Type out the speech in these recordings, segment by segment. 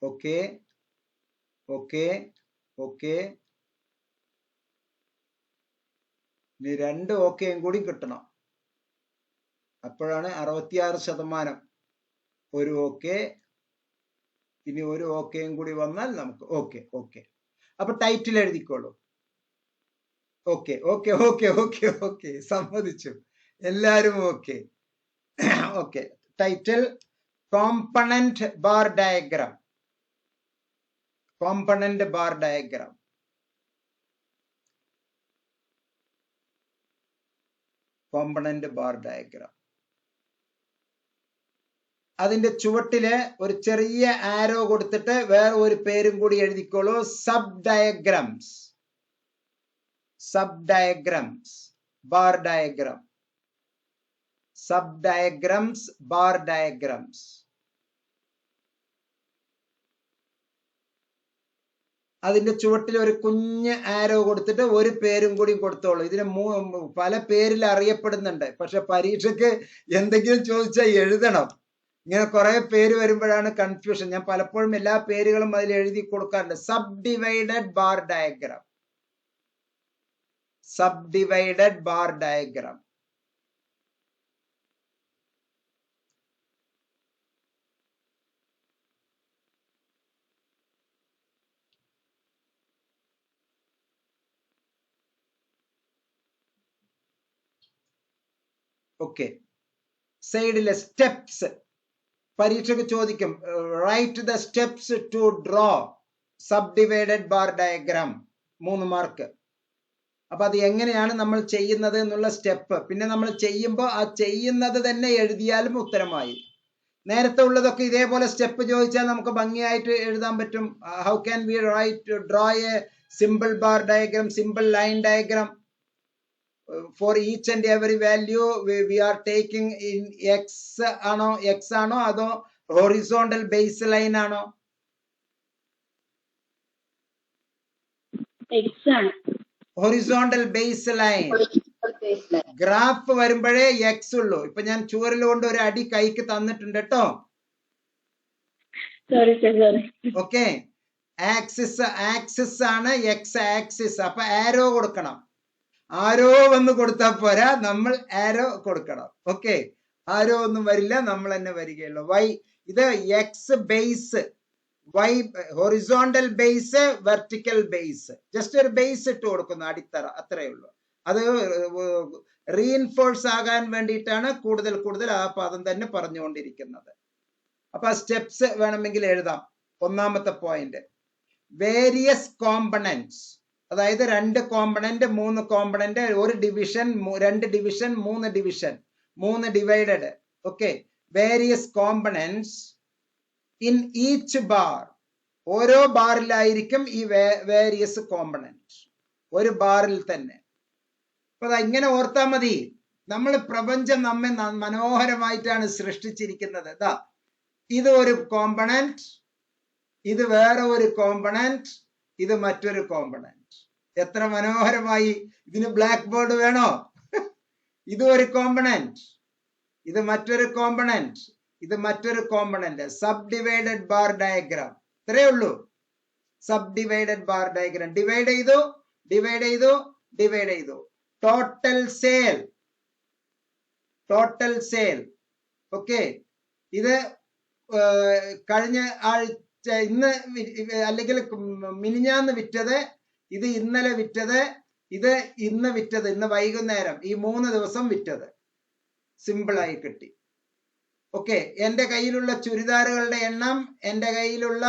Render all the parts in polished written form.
Okay okay okay. ഇനി 2 ഓക്കെയും കൂടി കിട്ടണം. അപ്പോഴാണ് 66%. ഒരു ഓക്കെ, ഇനി ഒരു ഓക്കെയും കൂടി വന്നാൽ നമുക്ക് ഓക്കെ ഓക്കെ. അപ്പൊ ടൈറ്റിൽ എഴുതിക്കോളൂ. Okay okay okay okay okay, സമ്മതിച്ചു എല്ലാരും. Okay okay. Title component bar diagram. Component bar diagram. Component bar diagram. അതിന്റെ ചുവട്ടില് ഒരു ചെറിയ ആരോ കൊടുത്തിട്ട് വേറെ ഒരു പേരും കൂടി എഴുതിക്കോളൂ. Sub diagrams. Sub diagrams bar diagram. Sub diagrams bar diagrams. അതിന്റെ ചുവട്ടിൽ ഒരു കുഞ്ഞ് ആരോ കൊടുത്തിട്ട് ഒരു പേരും കൂടി കൊടുത്തോളൂ. ഇതിന് പല പേരിൽ അറിയപ്പെടുന്നുണ്ട്. പക്ഷെ പരീക്ഷയ്ക്ക് എന്തെങ്കിലും ചോദിച്ചാൽ എഴുതണം. ഇങ്ങനെ കുറെ പേര് വരുമ്പോഴാണ് കൺഫ്യൂഷൻ. ഞാൻ പലപ്പോഴും എല്ലാ പേരുകളും അതിൽ എഴുതി കൊടുക്കാറുണ്ട്. Sub divided bar diagram. Sub divided bar diagram. Okay. സൈഡിലെ സ്റ്റെപ്സ് പരീക്ഷയ്ക്ക് ചോദിക്കും. Write the steps to draw sub divided bar diagram. 3 mark. അപ്പൊ അത് എങ്ങനെയാണ് നമ്മൾ ചെയ്യുന്നത് എന്നുള്ള സ്റ്റെപ്പ്. പിന്നെ നമ്മൾ ചെയ്യുമ്പോൾ ആ ചെയ്യുന്നത് തന്നെ എഴുതിയാലും ഉത്തരമായി. നേരത്തെ ഉള്ളതൊക്കെ ഇതേപോലെ സ്റ്റെപ്പ് ചോദിച്ചാൽ നമുക്ക് ഭംഗിയായിട്ട് എഴുതാൻ പറ്റും. How can we write draw a simple bar diagram, simple line diagram for each and every value we are taking in x ആണോ അതോ horizontal baseline ആണോ? x ആണ്. horizontal baseline. ഗ്രാഫ് വരുമ്പോഴേ x ഉള്ളൂ. ഇപ്പൊ ഞാൻ ചുവരിൽ കൊണ്ട് ഒരു അടി കൈക്ക് തന്നിട്ടുണ്ട് കേട്ടോ. ഓക്കെ. ആക്സിസ് ആണ് x ആക്സിസ്. അപ്പൊ ആരോ കൊടുക്കണം. ആരോ വന്ന് കൊടുത്താൽ പോരാ, നമ്മൾ ആരോ കൊടുക്കണം. ഓക്കെ. ആരോ ഒന്നും വരില്ല, നമ്മൾ തന്നെ വരികയുള്ളൂ. വൈ ഇത് X base, why horizontal base, vertical base. Just ഒരു ബേസ് ഇട്ട് കൊടുക്കുന്നു, അടിത്തറ, അത്രയേ ഉള്ളൂ. അത് റീഇൻഫോഴ്സ് ആകാൻ വേണ്ടിയിട്ടാണ് കൂടുതൽ ആ പദം തന്നെ പറഞ്ഞുകൊണ്ടിരിക്കുന്നത്. അപ്പൊ ആ സ്റ്റെപ്സ് വേണമെങ്കിൽ എഴുതാം. ഒന്നാമത്തെ പോയിന്റ് വേരിയസ് കോമ്പണന്റ്സ്. അതായത് 2 component, 3 component, 1 division, 2 division, 3 division, 3 divided. Okay. Various components in each bar. ഓരോ ബാറിലായിരിക്കും ഈ വേരിയസ് കോമ്പണന്റ്, ഒരു ബാറിൽ തന്നെ. അപ്പൊ ഇങ്ങനെ ഓർത്താൽ മതി. നമ്മൾ പ്രപഞ്ചം നമ്മെ മനോഹരമായിട്ടാണ് സൃഷ്ടിച്ചിരിക്കുന്നത്. ഇത് ഒരു കോമ്പണന്റ്, ഇത് വേറെ ഒരു കോമ്പണന്റ്, ഇത് മറ്റൊരു കോമ്പണന്റ്. എത്ര മനോഹരമായി. ഇതിന് ബ്ലാക്ക് ബോർഡ് വേണോ? ഇത് ഒരു കോമ്പണന്റ്, ഇത് മറ്റൊരു കോമ്പണന്റ്, ഇത് മറ്റൊരു component. Sub divided bar diagram. ഇത്രയേ ഉള്ളൂ. Sub divided bar diagram. Divide ചെയ്തു, ഡിവൈഡ് ചെയ്തു, ഡിവൈഡ് ചെയ്തു. Total sale, total sale. Okay. ഇത് കഴിഞ്ഞ ആഴ്ച, ഇന്ന് അല്ലെങ്കിൽ മിനിഞ്ഞാന്ന് വിറ്റത്, ഇത് ഇന്നലെ വിറ്റത്, ഇത് ഇന്ന് വിറ്റത്, ഇന്ന് വൈകുന്നേരം, ഈ 3 ദിവസം വിറ്റത്. സിമ്പിളായി കിട്ടി. ഓക്കെ. എന്റെ കയ്യിലുള്ള ചുരിദാറുകളുടെ എണ്ണം, എന്റെ കയ്യിലുള്ള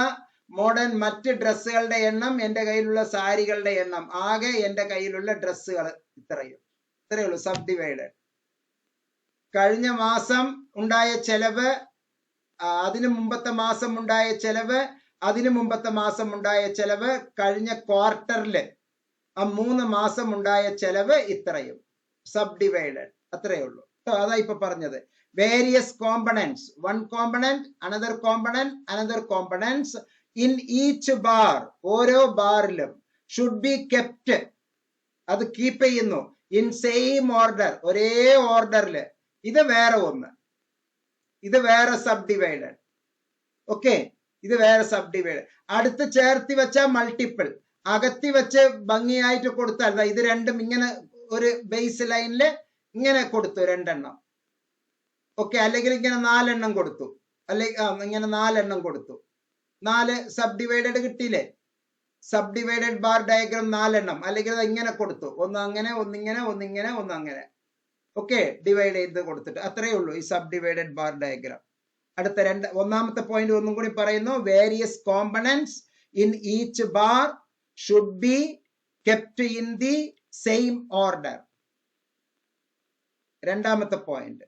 മോഡേൺ മറ്റ് ഡ്രസ്സുകളുടെ എണ്ണം, എന്റെ കയ്യിലുള്ള സാരികളുടെ എണ്ണം, ആകെ എന്റെ കയ്യിലുള്ള ഡ്രസ്സുകൾ ഇത്രയേ ഉള്ളൂ. Sub divided. കഴിഞ്ഞ മാസം ഉണ്ടായ ചെലവ്, അതിനു മുമ്പത്തെ മാസം ഉണ്ടായ ചെലവ്, അതിനു മുമ്പത്തെ മാസം ഉണ്ടായ ചെലവ്, കഴിഞ്ഞ ക്വാർട്ടറില് ആ 3 മാസം ഉണ്ടായ ചെലവ്, ഇത്രയും. Sub divided. അത്രയേ ഉള്ളൂ. അതാ ഇപ്പൊ പറഞ്ഞത്. Various components, 1 component, another component, another components in each bar. ഓരോ ബാറിലും ഷുഡ് ബി കെപ്റ്റ്. അത് കീപ്പ് ചെയ്യുന്നു. ഇൻ സെയിം ഓർഡർ, ഒരേ ഓർഡറില്. ഇത് വേറെ ഒന്ന്, ഇത് വേറെ സബ് ഡിവൈഡഡ്. ഓക്കെ. ഇത് വേറെ സബ് ഡിവൈഡ്. അടുത്ത് ചേർത്തി വെച്ചാൽ മൾട്ടിപ്പിൾ, അകത്തി വെച്ച് ഭംഗിയായിട്ട് കൊടുത്താൽ ഇത് രണ്ടും ഇങ്ങനെ ഒരു ബേസ് ലൈനില് ഇങ്ങനെ കൊടുത്തു രണ്ടെണ്ണം. ഓക്കെ, അല്ലെങ്കിൽ ഇങ്ങനെ 4 എണ്ണം കൊടുത്തു, അല്ലെങ്കിൽ ഇങ്ങനെ 4 എണ്ണം കൊടുത്തു. 4 സബ് ഡിവൈഡഡ് കിട്ടിയില്ലേ? സബ് ഡിവൈഡഡ് ബാർ ഡയഗ്രാം 4 എണ്ണം, അല്ലെങ്കിൽ ഇങ്ങനെ കൊടുത്തു, ഒന്ന് അങ്ങനെ, ഒന്നിങ്ങനെ, ഒന്നിങ്ങനെ, ഒന്നങ്ങനെ. ഓക്കെ, ഡിവൈഡ് ചെയ്ത് കൊടുത്തിട്ട് അത്രയേ ഉള്ളൂ ഈ സബ് ഡിവൈഡഡ് ബാർ ഡയഗ്രാം. അടുത്ത ഒന്നാമത്തെ പോയിന്റ് ഒന്നും കൂടി പറയുന്നു. Various components in each bar should be kept in the same order. രണ്ടാമത്തെ point,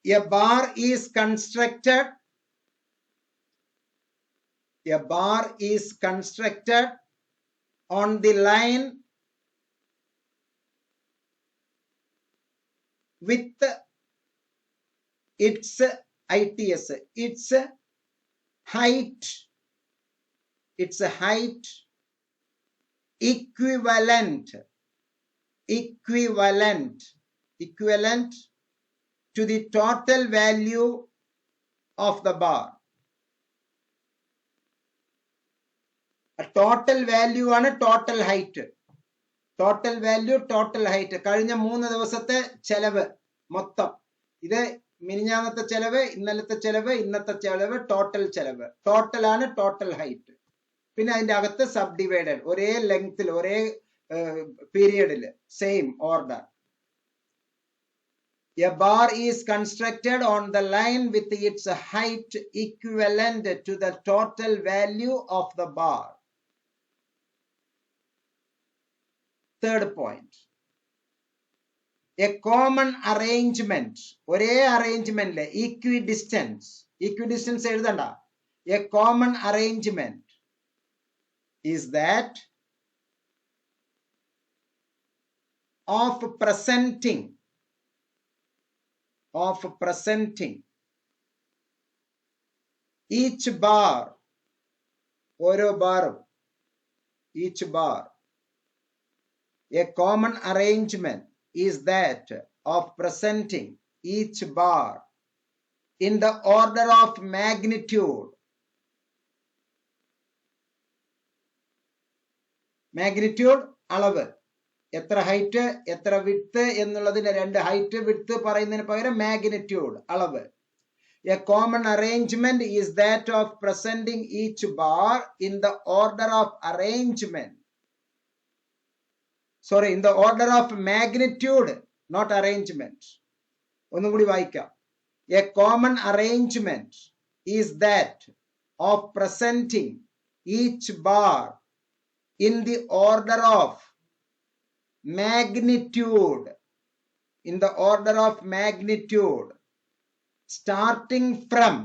a bar is constructed on the line with its ITS, its height equivalent to the total value of the bar. Total value ആണ് total height. Total value, total height. കഴിഞ്ഞ 3 ദിവസത്തെ ചെലവ് മൊത്തം, ഇത് മിനിഞ്ഞാന്നത്തെ ചെലവ്, ഇന്നലത്തെ ചെലവ്, ഇന്നത്തെ ചെലവ്, ടോട്ടൽ ചെലവ്. ടോട്ടൽ ആണ് ടോട്ടൽ ഹൈറ്റ്. പിന്നെ അതിന്റെ അകത്ത് സബ് ഡിവൈഡഡ്, ഒരേ ലെങ്ത്തിൽ, ഒരേ പീരിയഡില്, same order. A bar is constructed on the line with its height equivalent to the total value of the bar. Third point, a common arrangement, ഒരേ arrangementലെ equidistance എഴുതണ്ട. A common arrangement is that of presenting each bar, ഓരോ ബാറും, each bar. A common arrangement is that of presenting each bar in the order of magnitude. Magnitude അളവ്, എത്ര height എത്ര width എന്നുള്ളതിന് 2 height width പറയുന്നതിന് പകരം magnitude അളവ്. A common arrangement is that of presenting each bar in the order of arrangement. Sorry, in the order of magnitude, not arrangement. ഒന്നും കൂടി വായിക്കാം. A common arrangement is that of presenting each bar in the order of magnitude, starting from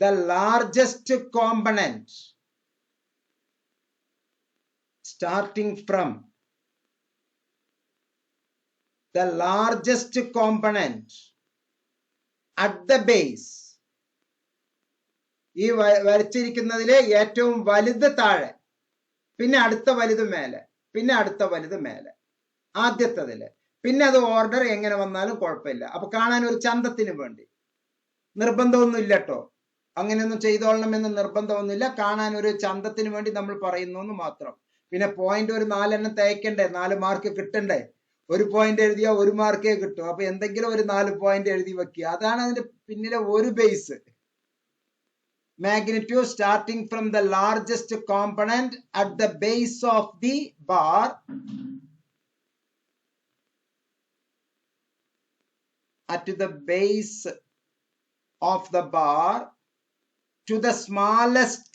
the largest component, at the base. ഈ വരച്ചിരിക്കുന്നതിലെ ഏറ്റവും വലുത് താഴെ, പിന്നെ അടുത്ത വലുത് മേലെ, പിന്നെ അടുത്ത വലുത് മേലെ, ആദ്യത്തതില്. പിന്നെ അത് ഓർഡർ എങ്ങനെ വന്നാലും കുഴപ്പമില്ല. അപ്പൊ കാണാൻ ഒരു ചന്തത്തിന് വേണ്ടി, നിർബന്ധമൊന്നും ഇല്ല കേട്ടോ, അങ്ങനെയൊന്നും ചെയ്തോളണം എന്ന് നിർബന്ധമൊന്നുമില്ല. കാണാൻ ഒരു ചന്തത്തിന് വേണ്ടി നമ്മൾ പറയുന്നു എന്ന് മാത്രം. പിന്നെ പോയിന്റ് ഒരു 4 എണ്ണം തേക്കണ്ടേ, 4 മാർക്ക് കിട്ടണ്ടേ. ഒരു പോയിന്റ് എഴുതിയാൽ 1 മാർക്കേ കിട്ടും. അപ്പൊ എന്തെങ്കിലും ഒരു 4 പോയിന്റ് എഴുതി വെക്കുക. അതാണ് അതിന്റെ പിന്നിലെ ഒരു base. Magnitude starting from the largest component at the base of the bar to the smallest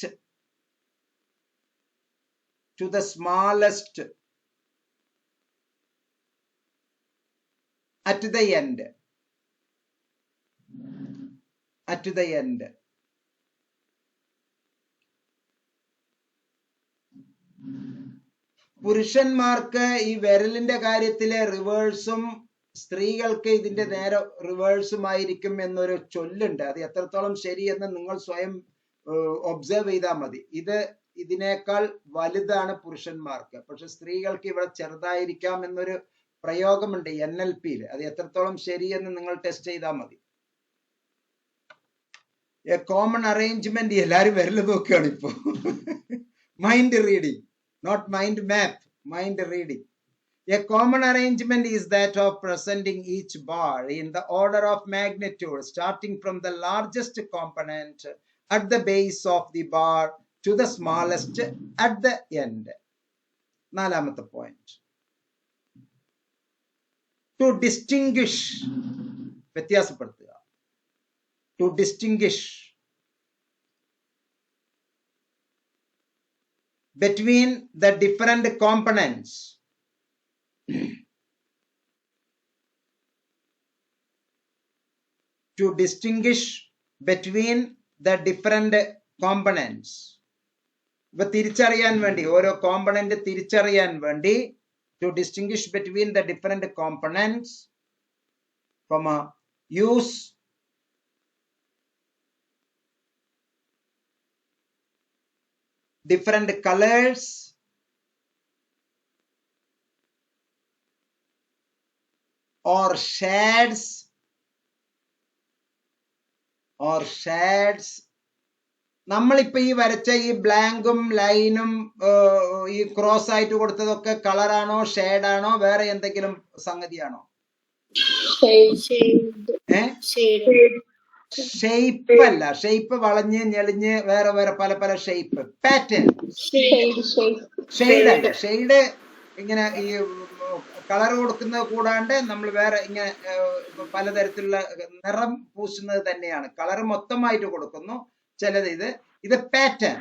at the end. പുരുഷന്മാർക്ക് ഈ വിരലിന്റെ കാര്യത്തിലെ റിവേഴ്സും സ്ത്രീകൾക്ക് ഇതിന്റെ നേരെ റിവേഴ്സുമായിരിക്കും എന്നൊരു ചൊല്ലുണ്ട്. അത് എത്രത്തോളം ശരിയെന്ന് നിങ്ങൾ സ്വയം ഒബ്സർവ് ചെയ്താൽ മതി. ഇതിനേക്കാൾ വലുതാണ് പുരുഷന്മാർക്ക്, പക്ഷെ സ്ത്രീകൾക്ക് ഇവിടെ ചെറുതായിരിക്കാം എന്നൊരു പ്രയോഗമുണ്ട് NLP-യിൽ. അത് എത്രത്തോളം ശരിയെന്ന് നിങ്ങൾ ടെസ്റ്റ് ചെയ്താൽ മതി. എ കോമൺ അറേഞ്ച്മെന്റ് എല്ലാവരും വിരൽ നോക്കുകയാണ് ഇപ്പോ. Mind reading, not mind map, mind reading. A common arrangement is that of presenting each bar in the order of magnitude, starting from the largest component at the base of the bar to the smallest at the end. നാലാമത്തെ point. To distinguish, വ്യത്യാസപ്പെടുത്തുക. To distinguish between the different components. To distinguish between the different components. ഇപ്പൊ തിരിച്ചറിയാൻ വേണ്ടി, ഓരോ component തിരിച്ചറിയാൻ വേണ്ടി, to distinguish between the different components, use different colors or shades നമ്മളിപ്പോ ഈ വരച്ച ഈ ബ്ലാങ്കും ലൈനും ഈ ക്രോസ് ആയിട്ട് കൊടുത്തതൊക്കെ കളറാണോ, ഷേഡാണോ, വേറെ എന്തെങ്കിലും സംഗതിയാണോ? ഷേപ്പ് അല്ല, ഷേപ്പ് വളഞ്ഞ് ഞെളിഞ്ഞ് വേറെ വേറെ പല പല ഷേപ്പ്. പാറ്റേൺ, ഷെയ്ഡ് അല്ല. ഷെയ്ഡ് ഇങ്ങനെ ഈ കളർ കൊടുക്കുന്നത് കൂടാണ്ട് നമ്മൾ വേറെ ഇങ്ങനെ പലതരത്തിലുള്ള നിറം പൂശുന്നത് തന്നെയാണ്. കളർ മൊത്തമായിട്ട് കൊടുക്കുന്നു ചിലത്. ഇത് പാറ്റേൺ.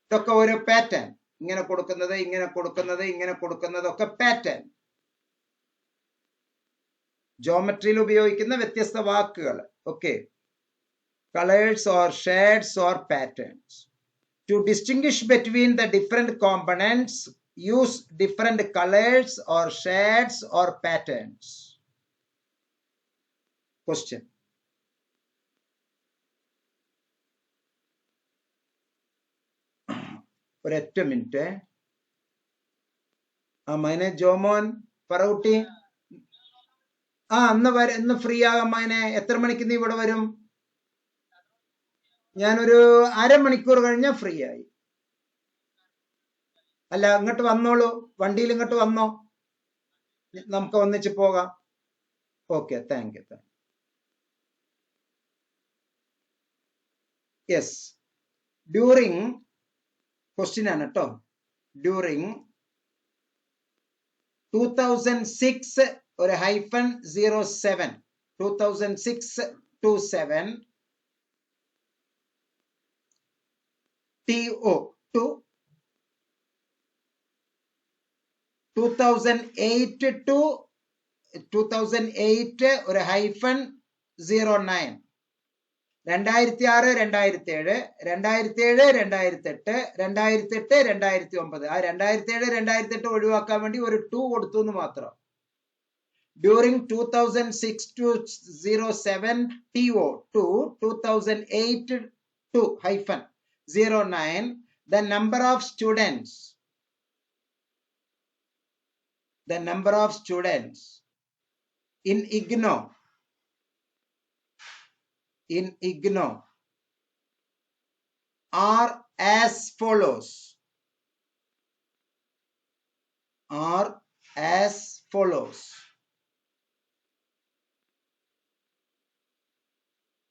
ഇതൊക്കെ ഓരോ പാറ്റേൺ. ഇങ്ങനെ കൊടുക്കുന്നത്, ഇങ്ങനെ കൊടുക്കുന്നത്, ഇങ്ങനെ കൊടുക്കുന്നതൊക്കെ പാറ്റേൺ. ജോമെട്രിയിൽ ഉപയോഗിക്കുന്ന വ്യത്യസ്ത വാക്കുകൾ. Okay. Colours or shades or patterns. To distinguish between the different components, use different colors or shades or patterns. Question. ഒരൊറ്റ മിനിറ്റ്. മൈനെ ജോമോൻ പറകുട്ടി, ഇന്ന് ഫ്രീ ആകാം മൈനെ. എത്ര മണിക്ക് നീ ഇവിടെ വരും? ഞാനൊരു അരമണിക്കൂർ കഴിഞ്ഞ ഫ്രീ ആയി. അല്ല, ഇങ്ങോട്ട് വന്നോളൂ, വണ്ടിയിൽ ഇങ്ങോട്ട് വന്നോ, നമുക്ക് ഒന്നിച്ച് പോകാം. Okay, thank you. Yes, during question ആണ് കേട്ടോ. ഡ്യൂറിങ് 2006 ഒരു -07 2006-07 TO2 2008 to 2008 ഒരു -09 2006 2007 2007 2008 2008 2009. ആ 2007 2008 ഒഴിവാക്കാൻ വേണ്ടി ഒരു 2 കൊടുത്തു എന്ന് മാത്രം. During 2006-07 TO2 2008 to -09 the number of students in IGNOU are as follows.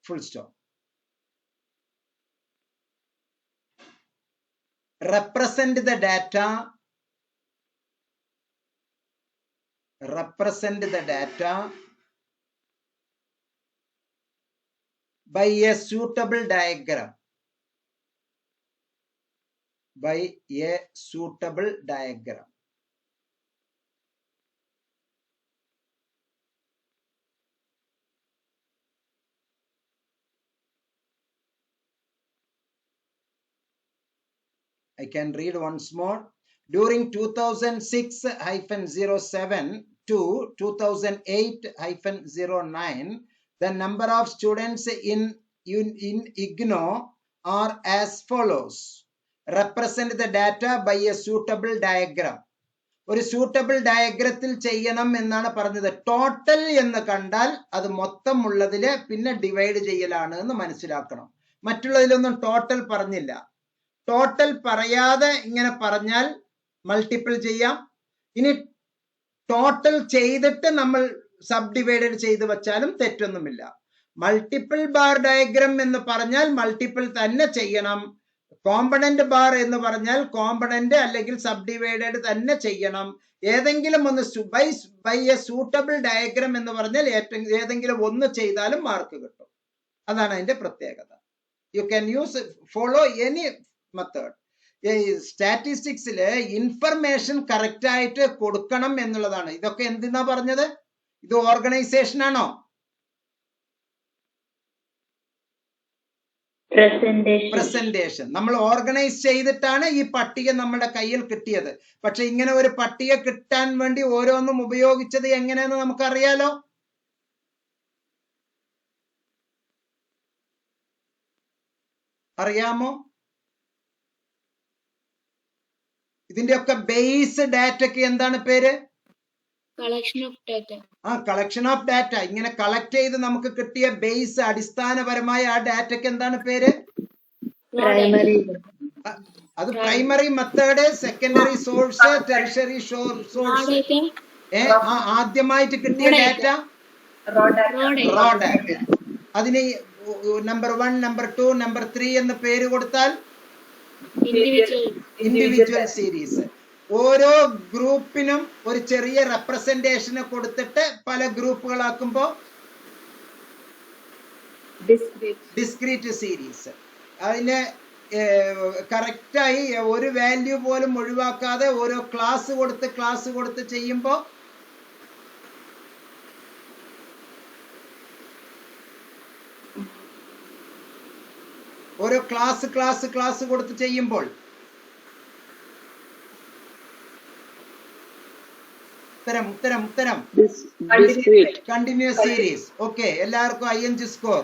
Full stop. Represent the data by a suitable diagram. I can read once more. During 2006-07 to 2008-09, the number of students in IGNOU are as follows. Represent the data by a suitable diagram. ഒരു suitable ഡയഗ്രത്തിൽ ചെയ്യണം എന്നാണ് പറഞ്ഞത്. Total എന്ന് കണ്ടാൽ അത് മൊത്തം ഉള്ളതില് പിന്നെ divide ചെയ്യലാണ് എന്ന് മനസ്സിലാക്കണം. മറ്റുള്ളതിലൊന്നും ടോട്ടൽ പറഞ്ഞില്ല. ടോട്ടൽ പറയാതെ ഇങ്ങനെ പറഞ്ഞാൽ മൾട്ടിപ്പിൾ ചെയ്യാം. ഇനി ടോട്ടൽ ചെയ്തിട്ട് നമ്മൾ സബ് ഡിവൈഡഡ് ചെയ്ത് വെച്ചാലും തെറ്റൊന്നുമില്ല. മൾട്ടിപ്പിൾ ബാർ ഡയഗ്രം എന്ന് പറഞ്ഞാൽ മൾട്ടിപ്പിൾ തന്നെ ചെയ്യണം. കോമ്പണന്റ് ബാർ എന്ന് പറഞ്ഞാൽ കോമ്പണന്റ് അല്ലെങ്കിൽ സബ് ഡിവൈഡഡ് തന്നെ ചെയ്യണം. ഏതെങ്കിലും ഒന്ന് ബൈ എ സൂട്ടബിൾ ഡയഗ്രം എന്ന് പറഞ്ഞാൽ ഏതെങ്കിലും ഒന്ന് ചെയ്താലും മാർക്ക് കിട്ടും. അതാണ് അതിന്റെ പ്രത്യേകത. You can follow any method. സ്റ്റാറ്റിസ്റ്റിക്സില് ഇൻഫർമേഷൻ കറക്റ്റ് ആയിട്ട് കൊടുക്കണം എന്നുള്ളതാണ്. ഇതൊക്കെ എന്തിനാ പറഞ്ഞത്? ഇത് ഓർഗനൈസേഷൻ ആണോ? പ്രസന്റേഷൻ. നമ്മൾ ഓർഗനൈസ് ചെയ്തിട്ടാണ് ഈ പട്ടിക നമ്മുടെ കയ്യിൽ കിട്ടിയത്. പക്ഷെ ഇങ്ങനെ ഒരു പട്ടിക കിട്ടാൻ വേണ്ടി ഓരോന്നും ഉപയോഗിച്ചത് എങ്ങനെയെന്ന് നമുക്കറിയാലോ. അറിയാമോ? ഇതിന്റെ ഒക്കെ ബേസ് ഡാറ്റയ്ക്ക് എന്താണ് പേര്? Collection of data. Collection of data. ഇങ്ങനെ കളക്ട് ചെയ്ത് നമുക്ക് കിട്ടിയ ബേസ്, അടിസ്ഥാനപരമായ ആ ഡാറ്റയ്ക്ക് എന്താണ് പേര്? അത് primary method, secondary source, tertiary source. ആദ്യമായിട്ട് കിട്ടിയ ഡാറ്റ റോ ഡാറ്റ. അതിന് നമ്പർ 1, നമ്പർ 2, നമ്പർ 3 എന്ന് പേര് കൊടുത്താൽ ഇൻഡിവിജ്വൽ സീരീസ്. ഓരോ ഗ്രൂപ്പിനും ഒരു ചെറിയ റെപ്രസെന്റേഷന് കൊടുത്തിട്ട് പല ഗ്രൂപ്പുകളാക്കുമ്പോ ഡിസ്ക്രീറ്റ് സീരീസ്. അതിന് കറക്റ്റായി ഒരു വാല്യൂ പോലും ഒഴിവാക്കാതെ ഓരോ ക്ലാസ് കൊടുത്ത് ചെയ്യുമ്പോ ഓരോ ക്ലാസ് കൊടുത്ത് ചെയ്യുമ്പോൾ ഉത്തരം കണ്ടിന്യൂസ് സീരീസ്. ഓക്കെ, എല്ലാവർക്കും ING സ്കോർ.